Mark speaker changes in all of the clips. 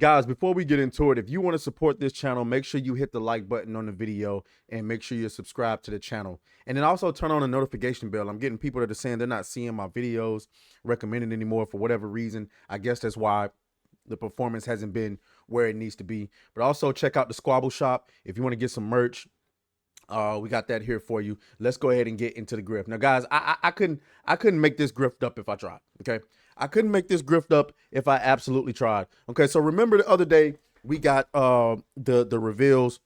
Speaker 1: Guys, before we get into it, if you want to support this channel, make sure you hit the like button on the video and make sure you're subscribed to the channel. And then also turn on the notification bell. I'm getting people that are saying they're not seeing my videos recommended anymore for whatever reason. I guess that's why the performance hasn't been where it needs to be. But also check out the Squabble Shop if you want to get some merch. We got that here for you. Let's go ahead and get into the grift. Now, guys, I couldn't make this grift up if I tried. Okay, I couldn't make this grift up if I absolutely tried. Okay, so remember the other day we got the reveals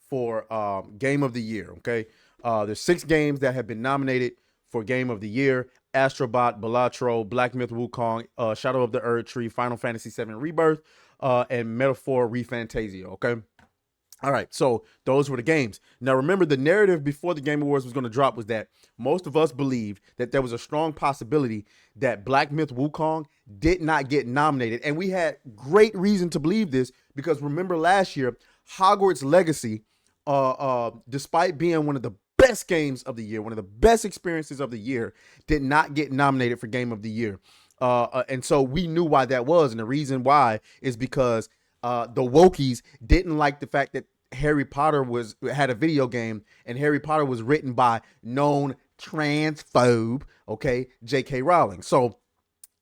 Speaker 1: for Game of the Year. Okay, there's 6 games that have been nominated for Game of the Year: Astrobot, Balatro, Black Myth Wukong, Shadow of the Erd Tree, Final Fantasy VII Rebirth, and Metaphor ReFantasia. Okay. All right, so those were the games. Now, remember, the narrative before the Game Awards was going to drop was that most of us believed that there was a strong possibility that Black Myth Wukong did not get nominated. And we had great reason to believe this because remember last year, Hogwarts Legacy, despite being one of the best games of the year, one of the best experiences of the year, did not get nominated for Game of the Year. And so we knew why that was. And the reason why is because the Wokies didn't like the fact that Harry Potter had a video game and Harry Potter was written by known transphobe, okay, J.K. Rowling. So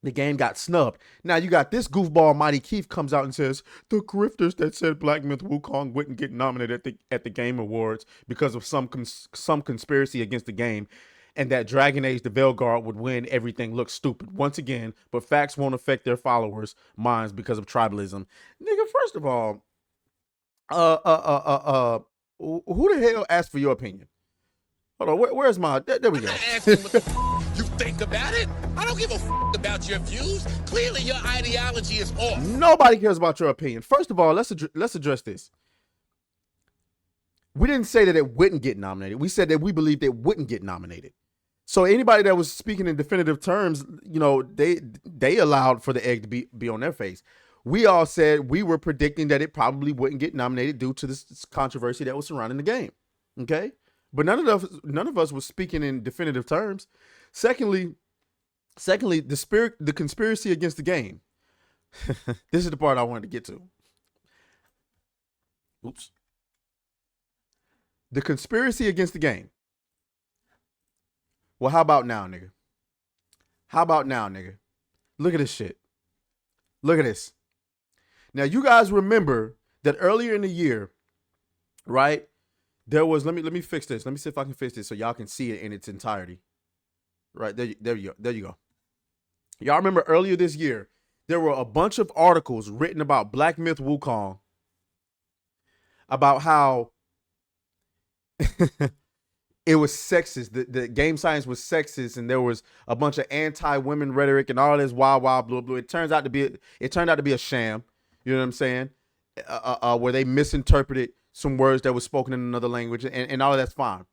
Speaker 1: the game got snubbed. Now you got this goofball Mighty Keith comes out and says the grifters that said Black Myth Wukong wouldn't get nominated at the Game Awards because of some conspiracy against the game, and that Dragon Age the Veilguard would win. Everything looks stupid once again, but facts won't affect their followers' minds because of tribalism. Nigga, first of all, who the hell asked for your opinion? Hold on, where's my? There we go.
Speaker 2: Asking what the you think about it. I don't give a about your views. Clearly, your ideology is off.
Speaker 1: Nobody cares about your opinion. First of all, let's address this. We didn't say that it wouldn't get nominated. We said that we believed it wouldn't get nominated. So anybody that was speaking in definitive terms, you know, they allowed for the egg to be on their face. We all said we were predicting that it probably wouldn't get nominated due to this controversy that was surrounding the game. Okay, but none of us was speaking in definitive terms. Secondly, the conspiracy against the game. This is the part I wanted to get to. Oops. The conspiracy against the game. Well, how about now, nigga? How about now, nigga? Look at this shit. Look at this. Now, you guys remember that earlier in the year, right? There was, let me fix this. Let me see if I can fix this so y'all can see it in its entirety. Right, there you go. Y'all remember earlier this year, there were a bunch of articles written about Black Myth Wukong, about how it was sexist. The game science was sexist, and there was a bunch of anti-women rhetoric and all this wild blue. It turned out to be a sham. You know what I'm saying? Where they misinterpreted some words that were spoken in another language, and all of that's fine.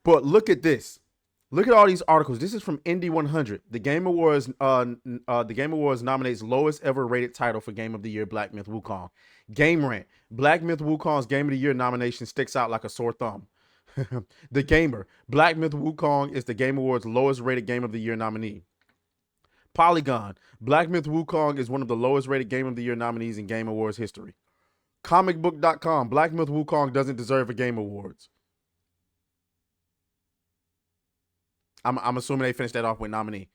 Speaker 1: But look at this. Look at all these articles. This is from Indie 100. The Game Awards nominates lowest ever rated title for Game of the Year, Black Myth Wukong. Game Rant. Black Myth Wukong's Game of the Year nomination sticks out like a sore thumb. The Gamer. Black Myth Wukong is the Game Awards lowest rated Game of the Year nominee. Polygon. Black Myth Wukong is one of the lowest rated Game of the Year nominees in Game Awards history. Comicbook.com. Black Myth Wukong doesn't deserve a Game Awards. I'm assuming they finished that off with nominee.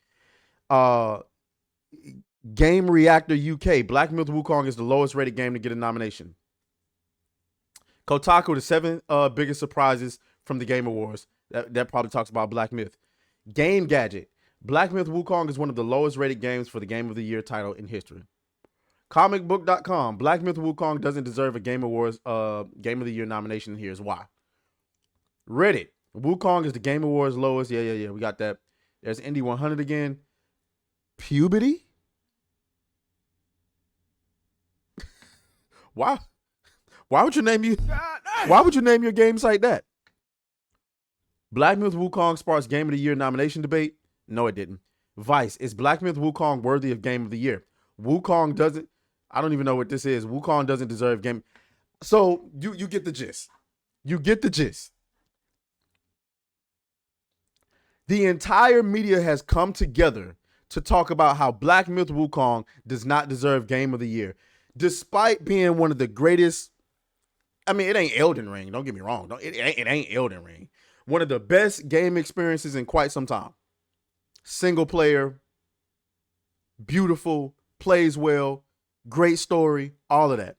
Speaker 1: Game Reactor UK. Black Myth Wukong is the lowest rated game to get a nomination. Kotaku, the 7 biggest surprises from the Game Awards. That probably talks about Black Myth. Game Gadget. Black Myth Wukong is one of the lowest rated games for the Game of the Year title in history. Comicbook.com. Black Myth Wukong doesn't deserve a Game Awards Game of the Year nomination. Here's why. Reddit. Wukong is the Game Awards lowest. Yeah. We got that. There's Indie 100 again. Puberty? Why would you name your games like that? Black Myth Wukong sparks Game of the Year nomination debate? No, it didn't. Vice. Is Black Myth Wukong worthy of Game of the Year? Wukong doesn't. I don't even know what this is. Wukong doesn't deserve game. So you get the gist. You get the gist. The entire media has come together to talk about how Black Myth Wukong does not deserve Game of the Year. despite being one of the greatest. I mean, it ain't Elden Ring. Don't get me wrong. It ain't Elden Ring. One of the best game experiences in quite some time. Single player, beautiful, plays well, great story, all of that.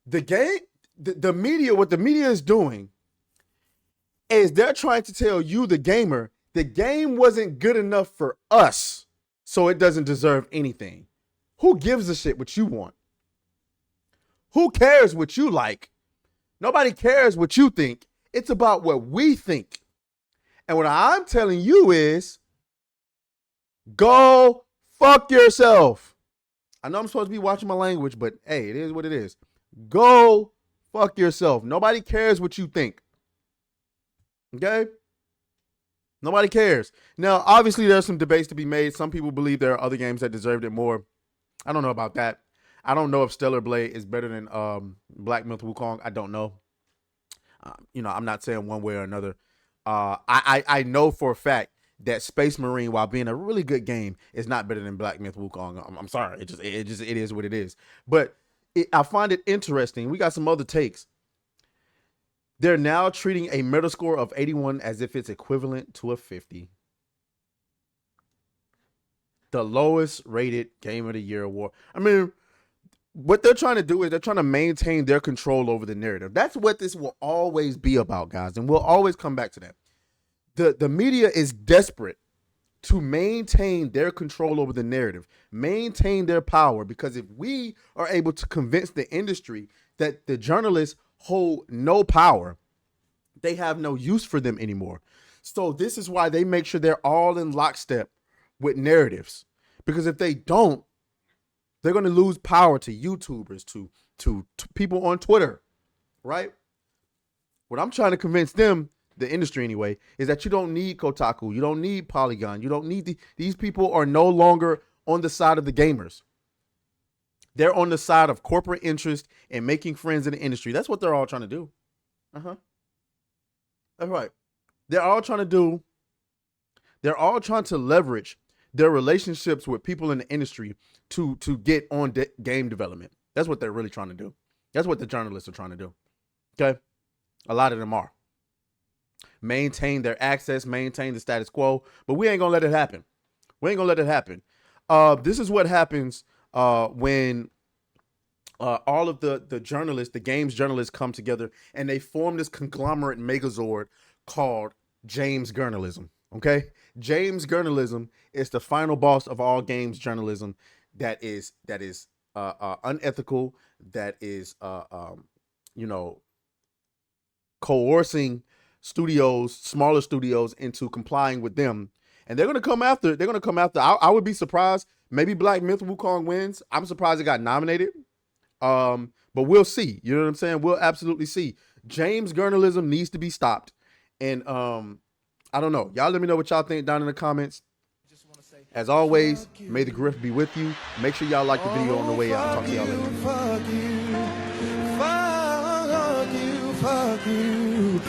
Speaker 1: The game, the media, what the media is doing is they're trying to tell you, the gamer, the game wasn't good enough for us, so it doesn't deserve anything. Who gives a shit what you want? Who cares what you like? Nobody cares what you think. It's about what we think. And what I'm telling you is, go fuck yourself. I know I'm supposed to be watching my language, but hey, it is what it is. Go fuck yourself. Nobody cares what you think. Okay? Nobody cares. Now, obviously, there's some debates to be made. Some people believe there are other games that deserved it more. I don't know about that. I don't know if Stellar Blade is better than Black Myth Wukong. I don't know. I'm not saying one way or another. I know for a fact that Space Marine, while being a really good game, is not better than Black Myth Wukong. I'm sorry. It is what it is. But I find it interesting. We got some other takes. They're now treating a Metascore of 81 as if it's equivalent to a 50. The lowest rated Game of the Year award. I mean, what they're trying to do is they're trying to maintain their control over the narrative. That's what this will always be about, guys. And we'll always come back to that. The media is desperate to maintain their control over the narrative, maintain their power, because if we are able to convince the industry that the journalists hold no power, they have no use for them anymore. So this is why they make sure they're all in lockstep with narratives, because if they don't, they're going to lose power to YouTubers, to people on Twitter, right? What I'm trying to convince them, the industry anyway, is that you don't need Kotaku, you don't need Polygon, you don't need these people are no longer on the side of the gamers. They're on the side of corporate interest and making friends in the industry. That's what they're all trying to do. That's right. They're all trying to leverage their relationships with people in the industry to get on game development. That's what they're really trying to do. That's what the journalists are trying to do. Okay? A lot of them are. Maintain their access, maintain the status quo, but we ain't gonna let it happen. We ain't gonna let it happen. This is what happens when all of the journalists, the games journalists, come together and they form this conglomerate megazord called James Journalism. Okay, James Journalism is the final boss of all games journalism. That is unethical. That is coercing studios, smaller studios, into complying with them, and they're gonna come after. I would be surprised. Maybe Black Myth Wukong wins. I'm surprised it got nominated. But we'll see. You know what I'm saying? We'll absolutely see. James Journalism needs to be stopped. And I don't know. Y'all let me know what y'all think down in the comments. As always, may the grift be with you. Make sure y'all like the video on the way out. Talk to y'all later.
Speaker 3: Fuck you.